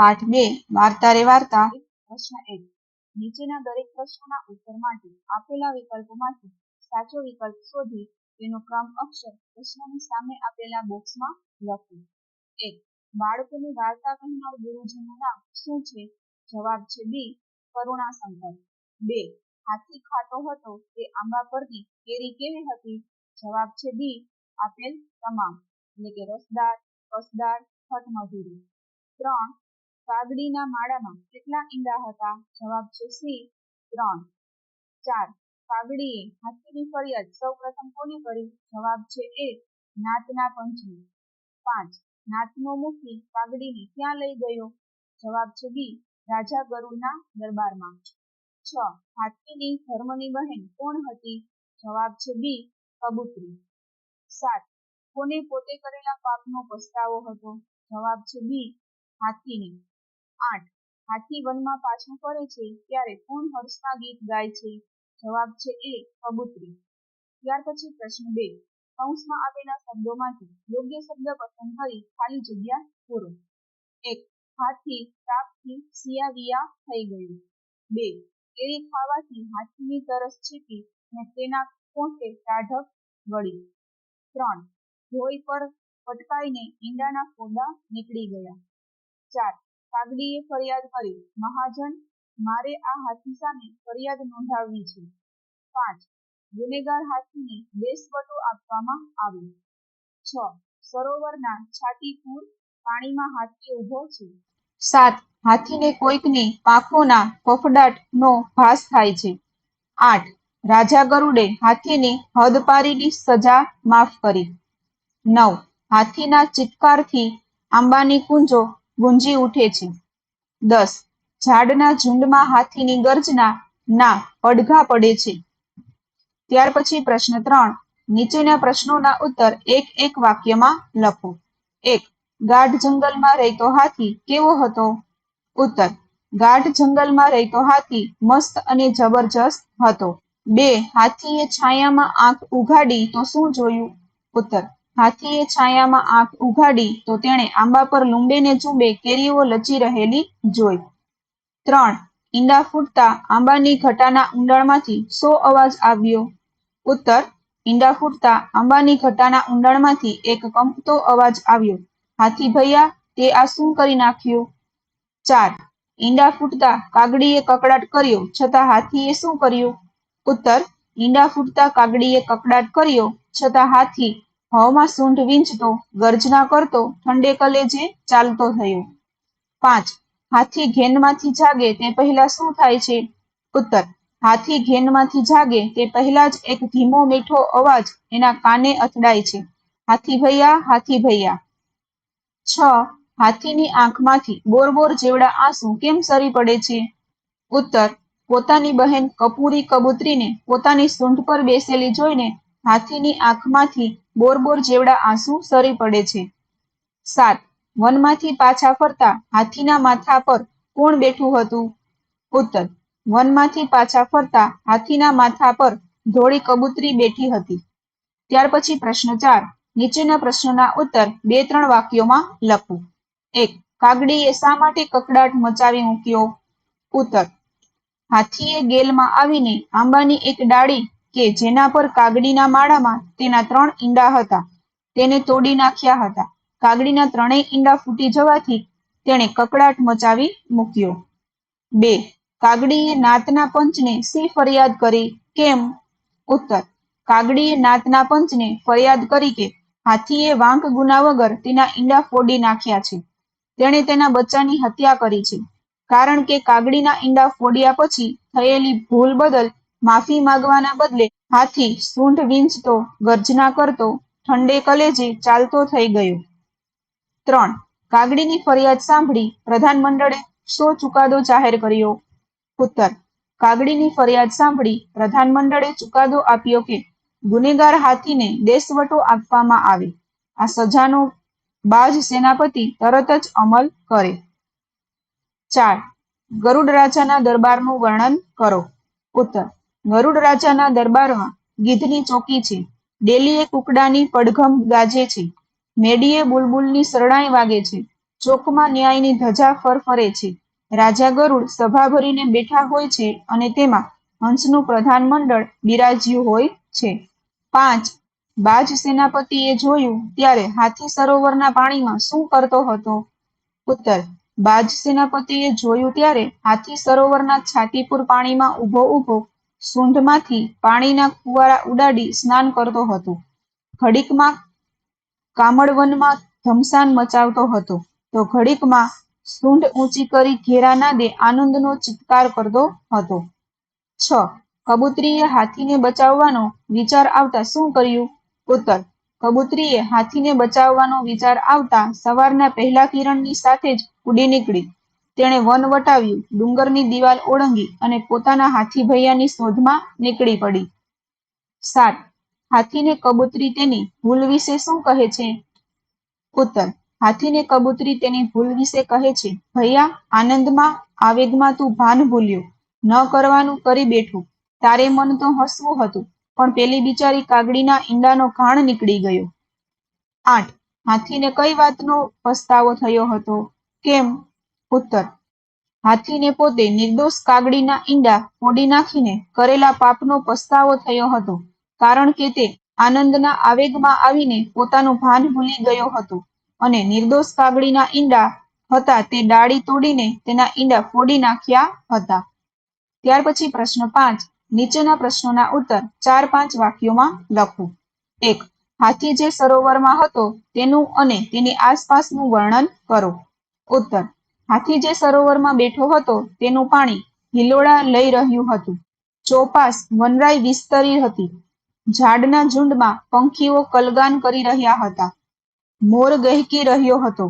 પાઠ 2 વાર્તા રે વાર્તા. પ્રશ્ન 1. નીચેના દરેક પ્રશ્નોના ઉત્તર માટે આપેલા વિકલ્પોમાંથી સાચો વિકલ્પ શોધી તેનો ક્રમ અક્ષર પ્રશ્નની સામે આપેલા બોક્સમાં લખો. 1. બાળકોને વાર્તા કહેનાર ગુરુજીનું નામ શું છે? જવાબ છે બી. કરુણાશંકર. 2. હાથી ખાતો હતો તે આંબા પરની કેરી કેવી હતી? જવાબ છે બી. આપેલ તમામ, એટલે કે રસદાર, કસદાર, ખટમધુરી. 3. કાગડીના માળામાં કેટલા ઈંડા હતા? જવાબ છે સી. 3. 4. કાગડીએ હાથીની ફરિયાદ સૌપ્રથમ કોને કરી? જવાબ છે એ. નાતના પંચને. 5. નાતનો મુખી કાગડીને ક્યાં લઈ ગયો? જવાબ છે બી. રાજા ગરુડના દરબારમાં. 6. હાથીની ધર્મની બહેન કોણ હતી? જવાબ છે બી. કબૂતરી. 7. કોને પોતે કરેલા પાપનો પસ્તાવો હતો? જવાબ છે બી. હાથીને. 8. હાથી વનમાં પાછું ફરે છે ત્યારે કોણ હર્ષના ગીત ગાય છે? જવાબ છે એ. કબૂતરી. ત્યાર પછી પ્રશ્ન 2. કૌંસમાં આપેલા શબ્દોમાંથી યોગ્ય શબ્દ પસંદ કરી ખાલી જગ્યા પૂરો. 1. હાથી તાપથી સિયાવિયા થઈ ગયું. 2. કેરી ખાવાથી હાથીની તરસ છીપી અને તેના કોઠે ટાઢક વળી. 3. ભોંય પર પટકાઈને ઈંડાના ફોડા નીકળી ગયા. 4. કાગડીએ ફરિયાદ કરી, મહાજન, મારે આ હાથી સામે ફરિયાદ નોંધાવવી છે. 5. ગુનેગાર હાથીને દેશવટો આપવામાં આવ્યો. 6. સરોવરના છાતીપુર પાણીમાં હાથી ઊભો છે. 7. હાથીને કોઈકની પાંખોના ફફડાટનો ભાસ થાય છે. 8. રાજા ગરુડે હાથીની હદપારીની સજા માફ કરી. 9. હાથીના ચિત્કારથી આંબાની કુંજો ગુંજી ઉઠે છે. 10. ઝાડના ઝુંડમાં હાથીની ગર્જના ના પડઘા પડે છે. ત્યાર પછી પ્રશ્ન 3. નીચેના પ્રશ્નોના ઉત્તર એક એક વાક્યમાં લખો. 1. ગાઢ જંગલમાં રહેતો હાથી કેવો હતો? ઉત્તર. ગાઢ જંગલમાં રહેતો હાથી મસ્ત અને જબરજસ્ત હતો. 2. હાથીએ છાયામાં આંખ ઉઘાડી તો શું જોયું? ઉત્તર. હાથીએ છાયામાં આંખ ઉઘાડી તો તેણે આંબા પર લૂંબેને ચૂંબે કેરીઓ લચી રહેલી જોઈ. 3. ઈંડા ફૂટતા આંબાની ઘટાના ઊંડાણમાંથી શો અવાજ આવ્યો? ઉત્તર. ઈંડા ફૂટતા આંબાની ઘટાના ઊંડાણમાંથી એક કંપતો અવાજ આવ્યો. હાથી ભૈયા, તે આ શું કરી નાખ્યું? 4. ઈંડા ફૂટતા કાગડીએ કકળાટ કર્યો છતાં હાથીએ શું કર્યું? ઉત્તર. ઈંડા ફૂટતા કાગડીએ કકળાટ કર્યો છતાં હાથી હવામાં સૂંઢ વીંચતો, ગર્જના કરતો, ઠંડે કલેજે ચાલતો થયો. 5. હાથી ઘેનમાંથી જાગે તે પહેલા શું થાય છે? ઉત્તર. હાથી ઘેનમાંથી જાગે તે પહેલા જ એક ધીમો મીઠો અવાજ એના કાને અથડાય છે. હાથી ભૈયા, હાથી ભૈયા. 6. હાથીની આંખમાંથી બોર જેવડા આંસુ કેમ સરી પડે છે? ઉત્તર. પોતાની બહેન કપૂરી કબૂતરીને પોતાની સૂંઢ પર બેસેલી જોઈને હાથીની આંખમાંથી બોર જેવડા આંસુ સરી પડે છે. 7. વનમાંથી પાછા ફરતા હાથીના માથા પર કોણ બેઠું હતું? ઉત્તર. વનમાંથી પાછા ફરતા હાથીના માથા પર ધોળી કબૂતરી બેઠી હતી. ત્યાર પછી પ્રશ્ન 4. નીચેના પ્રશ્નોના ઉત્તર 2-3 વાક્યોમાં લખો. 1. કાગડીએ શા માટે કકળાટ મચાવી મૂક્યો? ઉત્તર. હાથીએ ગેલમાં આવીને આંબાની એક ડાળી કે જેના પર કાગડીના માળામાં તેના 3 ઈંડા હતા તેને તોડી નાખ્યા હતા. કાગડીના 3ય ઈંડા ફૂટી જવાથી તેણે કકળાટ મચાવી મૂક્યો. 2. કાગડીએ નાતના પંચને શી ફરિયાદ કરી? કેમ? ઉત્તર. કાગડીએ નાતના પંચને ફરિયાદ કરી કે હાથીએ વાંક ગુના વગર તેના ઈંડા ફોડી નાખ્યા છે. તેણે તેના બચ્ચાની હત્યા કરી છે. કારણ કે કાગડીના ઈંડા ફોડ્યા પછી થયેલી ભૂલ બદલ માફી માંગવાના બદલે હાથી સૂંઢ વીંચતો, ગર્જના કરતો, ઠંડે કલેજે ચાલતો થઈ ગયો. 3. કાગડીની ફરિયાદ સાંભળી પ્રધાનમંડળે શો ચુકાદો જાહેર કર્યો? ઉત્તર. કાગડીની ફરિયાદ સાંભળી પ્રધાનમંડળે ચુકાદો આપ્યો કે ગુનેગાર હાથીને દેશવટો આપવામાં આવે. આ સજાનો બાજ સેનાપતિ તરત જ અમલ કરે. 4. ગરુડ રાજાના દરબારનું વર્ણન કરો. ઉત્તર. ગરુડ રાજાના દરબારમાં ગીધની ચોકી છે. ડેલીએ કુકડાની પડઘમ ગાજે છે. મેડીએ બુલબુલની શરણાઈ વાગે છે. ચોકમાં ન્યાયની ધજા ફરફરે છે. રાજા ગરુડ સભા ભરીને બેઠા હોય છે અને તેમાં હંસનું પ્રધાન મંડળ બિરાજ્યું હોય છે. 5. બાજ સેનાપતિએ જોયું ત્યારે હાથી સરોવરના પાણીમાં શું કરતો હતો? ઉત્તર. બાજ સેનાપતિએ જોયું ત્યારે હાથી સરોવરના છાતીપુર પાણીમાં ઊભો ઊભો સૂંઢમાંથી પાણીના ફુવારા ઉડાડી સ્નાન કરતો હતો. ઘડીકમાં કામળવનમાં ધમસાન મચાવતો હતો તો ઘડીકમાં સૂંઢ ઊંચી કરી ઘેરા નાદે આનંદનો ચિત્કાર કરતો હતો. 6. કબૂતરીએ હાથીને બચાવવાનો વિચાર આવતા શું કર્યું? ઉત્તર. કબૂતરીએ હાથીને બચાવવાનો વિચાર આવતા સવારના પહેલા કિરણની સાથે જ ઉડી નીકળી. તેણે વન વટાવ્યું, ડુંગરની દિવાલ ઓળંગી અને પોતાના હાથી ભૈયાની શોધમાં નીકળી પડી. 7. હાથીને કબૂતરી તેની ભૂલ વિશે શું કહે છે? ઉત્તર. હાથીને કબૂતરી તેની ભૂલ વિશે કહે છે, ભૈયા, આનંદમાં આવેગમાં તું ભાન ભૂલ્યો, ન કરવાનું કરી બેઠું. તારે મન તો હસવું હતું, પણ પેલી બિચારી કાગડીના ઈંડાનો ઘાણ નીકળી ગયો. 8. હાથીને કઈ વાતનો પસ્તાવો થયો હતો? કેમ? ઉત્તર. હાથીને પોતે નિર્દોષ કાગડીના ઈંડા ફોડી નાખીને કરેલા પાપનો પસ્તાવો થયો હતો, કારણ કે તે આનંદના આવેગમાં આવીને પોતાનું ભાન ભૂલી ગયો હતો અને નિર્દોષ કાગડીના ઈંડા હતા તે ડાળી તોડીને તેના ઈંડા ફોડી નાખ્યા હતા. ત્યાર પછી પ્રશ્ન 5. નીચેના પ્રશ્નોના ઉત્તર 4-5 વાક્યોમાં લખો. 1. હાથી જે સરોવરમાં હતો તેનું અને તેની આસપાસનું વર્ણન કરો. ઉત્તર. હાથી જે સરોવરમાં બેઠો હતો તેનું પાણી હિલોળા લઈ રહ્યું હતું. ચોપાસ વનરાઈ વિસ્તરી હતી. ઝાડના ઝુંડમાં પંખીઓ કલગાન કરી રહ્યા હતા. મોર ગહેકી રહ્યો હતો.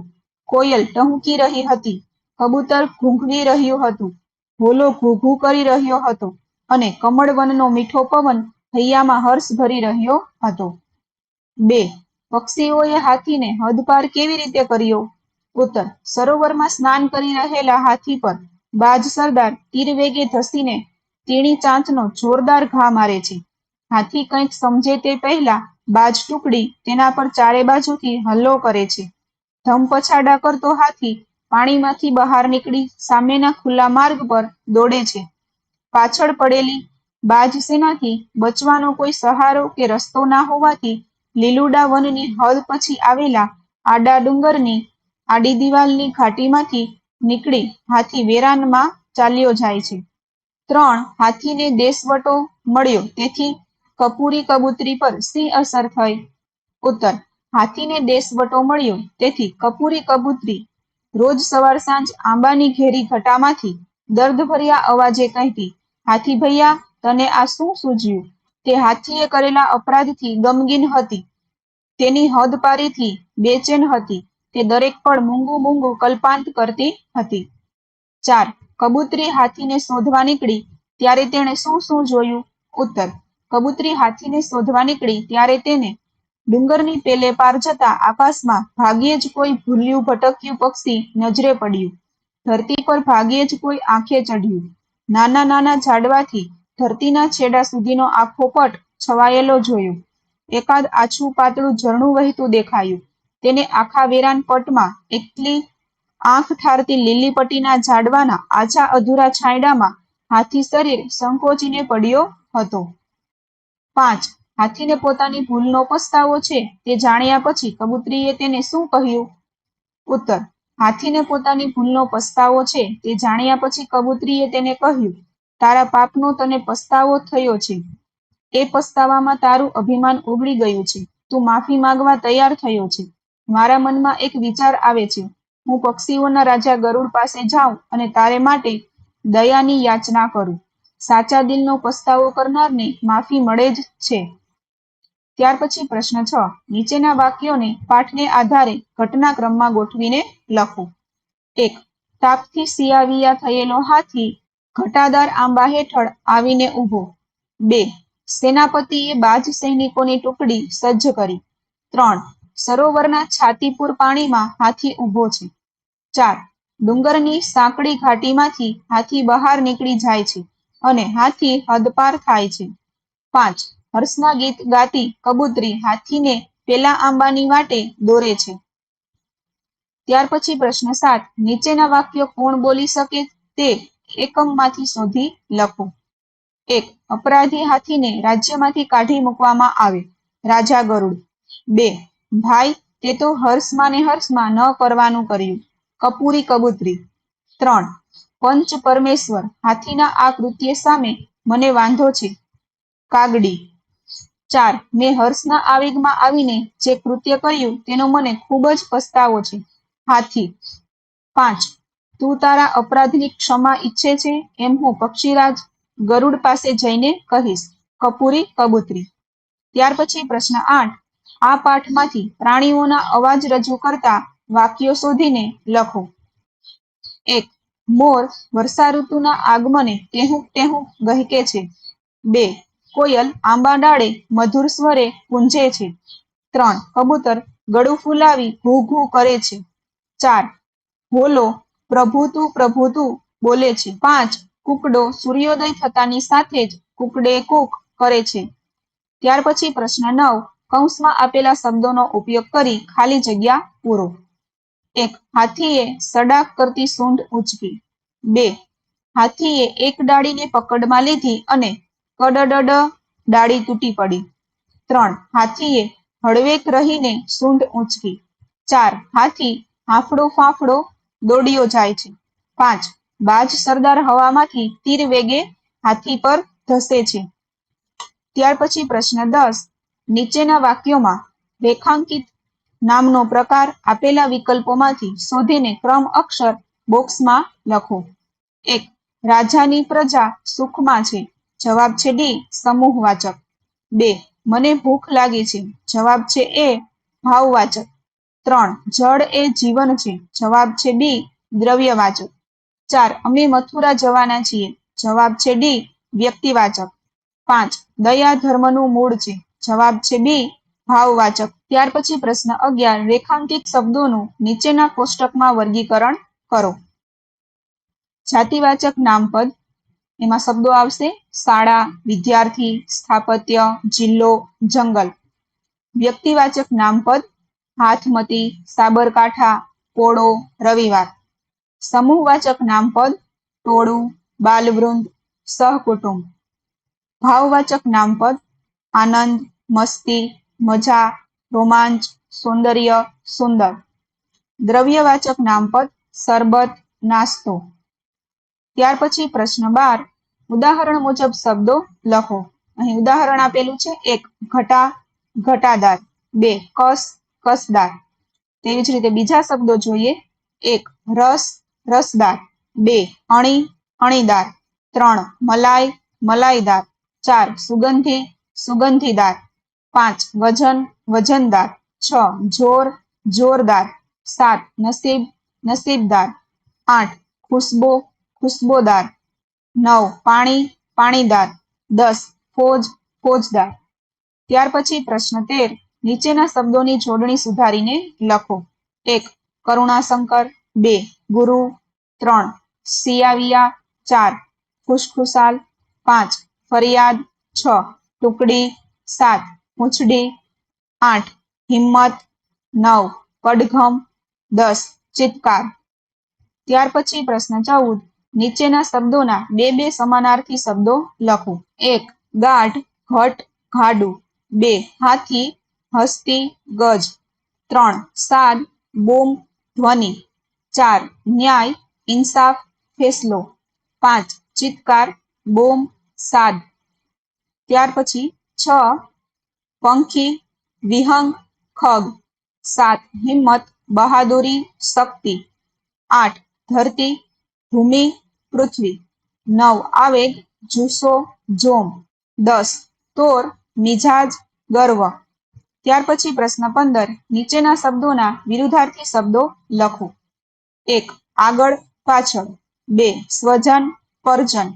કોયલ ટહુકી રહી હતી. કબૂતર ઘૂંઘવી રહ્યું હતું. હોલો ઘૂઘૂ કરી રહ્યો હતો અને કમળવનનો મીઠો પવન હૈયામાં હર્ષ ભરી રહ્યો હતો. 2. પક્ષીઓએ હાથીને હદપાર કેવી રીતે કર્યો? ઉત્તર. સરોવરમાં સ્નાન કરી રહેલા હાથી પર બાજ સરદાર તીર વેગે ધસીને તીણી ચાંચનો જોરદાર ઘા મારે છે. હાથી કંઈક સમજે તે પહેલા બાજ ટુકડી તેના પર ચારે બાજુથી હલ્લો કરે છે. ધમપછાડા કરતો હાથી પાણીમાંથી બહાર નીકળી સામેના ખુલ્લા માર્ગ પર દોડે છે. પાછળ પડેલી બાજ સેનાથી બચવાનો કોઈ સહારો કે રસ્તો ના હોવાથી લીલુડા વનની હદ પછી આવેલા આડા ડુંગરની આડી દિવાલની ઘાટીમાંથી નીકળી હાથી વેરાનમાં ચાલ્યો જાય છે. 3. હાથીને દેશવટો મળ્યો તેથી કપૂરી કબૂતરી પર શી અસર થઈ? ઉત્તર. હાથીને દેશવટો મળ્યો તેથી કપૂરી કબૂતરી રોજ સવાર સાંજ આંબાની ઘેરી ઘટામાંથી દર્દભર્યા અવાજે કહેતી, હાથી ભૈયા, તને આ શું સૂઝ્યું? તે હાથીએ કરેલા અપરાધથી ગમગીન હતી. તેની હદપારીથી બેચેન હતી. તે દરેક પળ મૂંગું મૂંગું કલ્પાંત કરતી હતી. 4. કબૂતરી હાથીને શોધવા નીકળી ત્યારે તેણે શું શું જોયું? ઉત્તર. કબૂતરી હાથીને શોધવા નીકળી ત્યારે તેને ડુંગરની પેલે પાર જતા આકાશમાં ભાગ્યે જ કોઈ ભૂલ્યું ભટક્યું પક્ષી નજરે પડ્યું. ધરતી પર ભાગ્યે જ કોઈ આંખે ચઢ્યું. નાના નાના ઝાડવાથી ધરતીના છેડા સુધીનો આખો પટ છવાયેલો જોયો. એકાદ આછું પાતળું ઝરણું વહેતું દેખાયું. તેને આખા વેરાન પટમાં એકલી આંખ ઠારતી લીલી પટ્ટીના ઝાડવાના આછા અધૂરા છાંયડામાં હાથી શરીર સંકોચીને પડ્યો હતો. 5. હાથીને પોતાની ભૂલનો પસ્તાવો છે તે જાણ્યા પછી કબૂતરીએ તેને શું કહ્યું? ઉત્તર. હાથીને પોતાની ભૂલનો પસ્તાવો છે તે જાણ્યા પછી કબૂતરીએ તેને કહ્યું, તારા પાપનો તને પસ્તાવો થયો છે. એ પસ્તાવામાં તારું અભિમાન ઓગળી ગયું છે. તું માફી માંગવા તૈયાર થયો છે. મારા મનમાં એક વિચાર આવે છે. હું પક્ષીઓના રાજા ગરુડ પાસે જાઉં અને તારે માટે દયાની યાચના કરું. સાચા દિલનો પસ્તાવો કરનારને માફી મળે જ છે. ત્યાર પછી પ્રશ્ન 6. નીચેના વાક્યોને પાઠને આધારે ઘટનાક્રમમાં ગોઠવીને લખો. 1. તાપથી સિયાવિયા થયેલો હાથી ઘટાદાર આંબા હેઠળ આવીને ઊભો. 2. સેનાપતિએ બાજ સૈનિકોની ટુકડી સજ્જ કરી. 3. સરોવરના છાતીપુર પાણીમાં હાથી ઊભો છે. 4. ડુંગરની સાંકડી ઘાટીમાંથી હાથી બહાર નીકળી જાય છે અને હાથી હદપાર થાય છે. 5. હર્ષના ગીત ગાતી કબૂતરી હાથીને પેલા આંબાની વાટે દોરે છે. ત્યાર પછી પ્રશ્ન 7 નીચેના વાક્યો કોણ બોલી શકે તે એકમમાંથી શોધી લખો. 1 અપરાધી હાથીને રાજ્યમાંથી કાઢી મૂકવામાં આવે. રાજા ગરુડ. 2 ભાઈ તે તો હર્ષમાં ને હર્ષમાં ન કરવાનું કર્યું. કપૂરી કબૂતરી. 3 પંચ પરમેશ્વર હાથીના આ કૃત્ય સામે મને વાંધો છે. કાગડી. 4 મેં હર્ષના આવેગમાં આવીને જે કૃત્ય કર્યું તેનો મને ખૂબ જ પસ્તાવો છે. હાથી. 5 તું તારા અપરાધની ક્ષમા ઈચ્છે છે એમ હું પક્ષીરાજ ગરુડ પાસે જઈને કહીશ. કપૂરી કબૂતરી. ત્યાર પછી પ્રશ્ન 8 આ પાઠમાંથી પ્રાણીઓના અવાજ રજૂ કરતા વાક્યો શોધીને લખો. 1 મોર વર્ષા ઋતુના આગમને ટેહુક ટેહુક ગહેકે છે. 2 કોયલ આંબા ડાળે મધુર સ્વરે કૂંજે છે. 3 કબૂતર ગળું ફૂલાવી ઘૂ ઘૂ કરે છે. 4 હોલો પ્રભુ તું બોલે છે. 5 કુકડો સૂર્યોદય થતાની સાથે જ કુકડે કૂક કરે છે. ત્યાર પછી પ્રશ્ન 9 કૌંસમાં આપેલા શબ્દોનો ઉપયોગ કરી ખાલી જગ્યા પૂરો. 1 હાથીએ સડાક કરતી સૂંઢ ઉંચકી. 2 હાથીએ એક ડાળીને પકડમાં લીધી અને કડડડ ડાળી તૂટી પડી. 3 હાથીએ હળવેક રહીને સૂંઢ ઉંચકી. 4 હાથી હાંફળો ફાંફળો દોડ્યો જાય છે. 5 બાજ સરદાર હવામાંથી તીર વેગે હાથી પર ધસે છે. ત્યાર પછી પ્રશ્ન 10 નીચેના વાક્યોમાં રેખાંકિત નામનો પ્રકાર આપેલા વિકલ્પોમાંથી શોધીને ક્રમ અક્ષર બોક્સમાં લખો. 1 રાજાની પ્રજા સુખમાં છે. જવાબ છે ડી સમૂહવાચક. 2 મને ભૂખ લાગી છે. જવાબ છે એ ભાવવાચક. 3 જળ એ જીવન છે. જવાબ છે બી દ્રવ્યવાચક. 4 અમે મથુરા જવાના છીએ. જવાબ છે ડી વ્યક્તિવાચક. 5 દયા ધર્મનું મૂળ છે. જવાબ છે બી ભાવવાચક. ત્યાર પછી પ્રશ્ન 11 રેખાંકિત શબ્દોનું નીચેના કોષ્ટકમાં વર્ગીકરણ કરો. જાતિવાચક નામપદ એમાં શબ્દો આવશે શાળા, વિદ્યાર્થી, સ્થાપત્ય, જિલ્લો, જંગલ. વ્યક્તિવાચક નામપદ હાથમતી, સાબરકાંઠા, પોળો, રવિવાર. સમૂહવાચક નામપદ ટોળું, બાલવૃંદ, સહકુટુંબ. ભાવવાચક નામપદ આનંદ, મસ્તી, મજા, રોમાંચ, સૌંદર્ય, સુંદર. દ્રવ્યવાચક નામપદ શરબત, નાસ્તો. ત્યાર પછી પ્રશ્ન 12 ઉદાહરણ મુજબ શબ્દો લખો. અહીં ઉદાહરણ આપેલું છે. 1 ઘટા ઘટાદાર. 2 કસ કસદાર. તેવી જ રીતે બીજા શબ્દો જોઈએ. 1 રસ રસદાર. 2 અણી અણીદાર. 3 મલાઈ મલાઈદાર. 4 સુગંધી સુગંધીદાર. 5 વજન વજનદાર. 6 જોર જોરદાર. 7 નસીબ નસીબદાર. 8 ખુશ્બો ખુશ્બોદાર. 9 પાણી પાણીદાર. 10 ફોજ ફોજદાર. ત્યાર પછી પ્રશ્ન 13 નીચેના શબ્દોની જોડણી સુધારીને લખો. 1 કરુણાશંકર. 2 ગુરુ. 3 સિયાવિયા. 4 ખુશખુશાલ. 5 ફરિયાદ. 6 ટુકડી. 7 પૂંછડી. 8 હિંમત. 9 પડઘમ. 10 ચિત્કાર. ત્યાર પછી પ્રશ્ન 14 નીચેના શબ્દોના બે સમાનાર્થી શબ્દો લખો. 1 ગાઢ ઘટ ઘાડું. 2 હાથી હસ્તી ગજ. 3 સાદ બૂમ ધ્વનિ. 4 ન્યાય ઇન્સાફ ફેસલો. 5 ચિત્કાર બૂમ સાદ. ત્યાર પછી 6 પંખી વિહંગ ખગ. 7 હિંમત બહાદુરી શક્તિ. 8 ધરતી ભૂમિ પૃથ્વી. 9 આવેગ જુસ્સો જોમ. 10 તોર મિજાજ ગર્વ. ત્યાર પછી પ્રશ્ન 15 નીચેના શબ્દોના વિરુદ્ધાર્થી શબ્દો લખો. 1 આગળ પાછળ. 2 સ્વજન પરજન.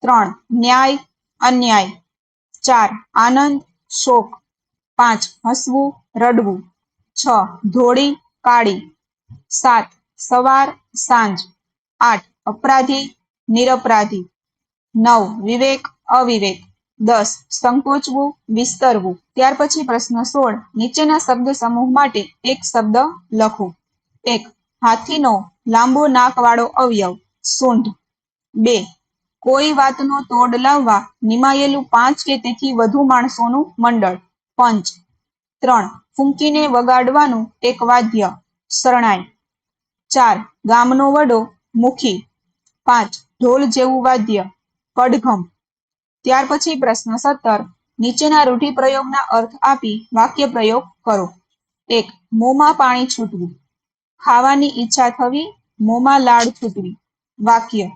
3 ન્યાય અન્યાય. 4 આનંદ શોક. 5 હસવું રડવું. 6 ધોળી કાળી. 7 સવાર સાંજ. 8 અપરાધી નિરપરાધી. 9 વિવેક અવિવેક. 10 સંકોચવું વિસ્તરવું. ત્યાર પછી પ્રશ્ન 16 નીચેના શબ્દ સમૂહ માટે એક શબ્દ લખો. 1 હાથીનો લાંબો નાકવાળો અવયવ સૂંઢ. 2. કોઈ વાતનો તોડ લાવવા નિમાયેલું 5 કે તેથી વધુ માણસોનું મંડળ પંચ. 3. ફૂંકીને વગાડવાનું એક વાદ્ય શરણાઈ. 4. ગામનો વડો મુખી. 5. ઢોલ જેવું વાદ્ય પડઘમ. ત્યાર પછી પ્રશ્ન 17. નીચેના રૂઢિપ્રયોગના અર્થ આપી વાક્ય પ્રયોગ કરો. 1. મોંમાં પાણી છૂટવું. ખાવાની ઈચ્છા થવી, મોંમાં લાળ છૂટવી. વાક્ય.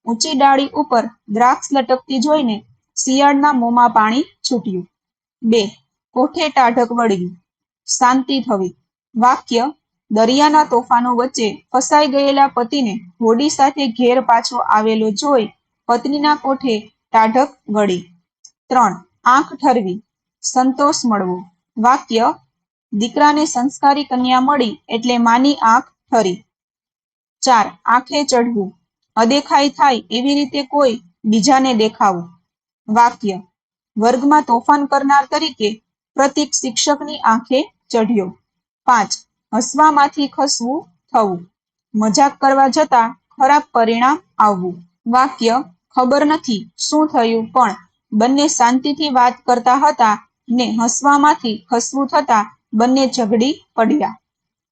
ઊંચી ડાળી ઉપર દ્રાક્ષ લટકતી જોઈને શિયાળના મોંમાં પાણી છૂટ્યું. 2. કોઠે ટાઢક વળવી. શાંતિ થવી. વાક્ય. દરિયાના તોફાનો વચ્ચે ફસાઈ ગયેલા પતિને હોડી સાથે ઘેર પાછો આવેલો જોઈ પત્નીના કોઠે ટાઢક વળી. 3. આંખ ઠરવી. સંતોષ મળવો. વાક્ય. દીકરાને સંસ્કારી કન્યા મળી એટલે માની આંખ ઠરી. 4. આંખે ચઢવું. અદેખાઈ થાય એવી રીતે કોઈ બીજાને દેખાવું. વાક્ય. વર્ગમાં તોફાન કરનાર તરીકે પ્રતીક શિક્ષકની આંખે ચઢ્યો. 5. હસવામાંથી ખસવું થવું. મજાક કરવા જતા ખરાબ પરિણામ આવવું. વાક્ય. ખબર નથી શું થયું પણ બંને શાંતિથી વાત કરતા હતા ને હસવામાંથી ખસવું થતા બંને ઝઘડી પડ્યા.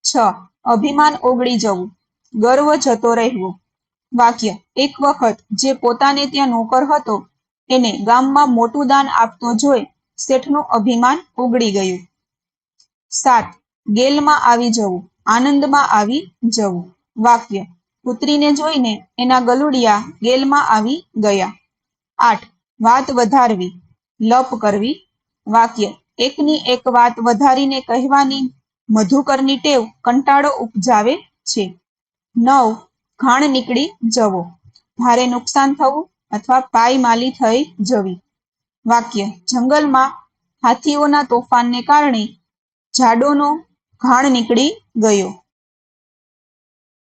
6. અભિમાન ઓગળી જવું. ગર્વ જતો રહેવો. વાક્ય. એક વખત જે પોતાને ત્યાં નોકર હતો એને ગામમાં મોટું દાન આપતો જોઈ શેઠનું અભિમાન ઓગળી ગયું. 7. ગેલમાં આવી જવું. આનંદમાં આવી જવું. વાક્ય. પુત્રીને જોઈને એના ગલુડિયા ગેલમાં આવી ગયા. 8. વાત વધારવી. લપ કરવી. વાક્ય. એકની એક વાત વધારીને કહેવાની મધુકરની ટેવ કંટાળો ઉપજાવે છે. 9. ઘાણ નીકળી જવો. ભારે નુકસાન થવું અથવા પાયમાલી થઈ જવી. વાક્ય. જંગલમાં હાથીઓના તોફાનને કારણે ઝાડોનો ઘાણ નીકળી ગયો.